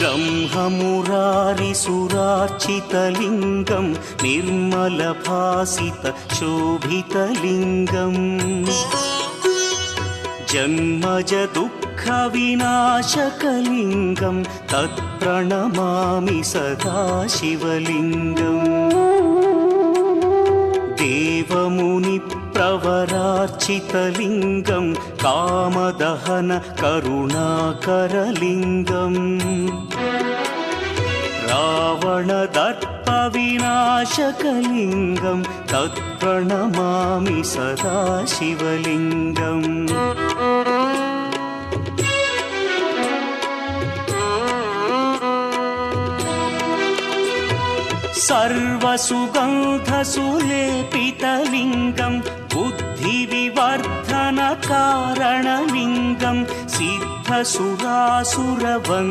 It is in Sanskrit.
ब्रह्ममुरारिसुरार्चितलिङ्गं निर्मलभासितशोभितलिङ्गम् जन्मजदुःखविनाशकलिङ्गं तत्प्रणमामि सदा शिवलिङ्गम् देवमुनिप्रवरार्चितलिङ्गं कामदहन करुणाकरलिङ्गम् रावणदर्पविनाशकलिङ्गं तत्प्रणमामि सदा शिवलिङ्गम् सर्वसुगन्धसुलेपितलिङ्गं बुद्धिविवर्धनकारणलिङ्गं सिद्धसुरासुरवन्द्यलिङ्गम्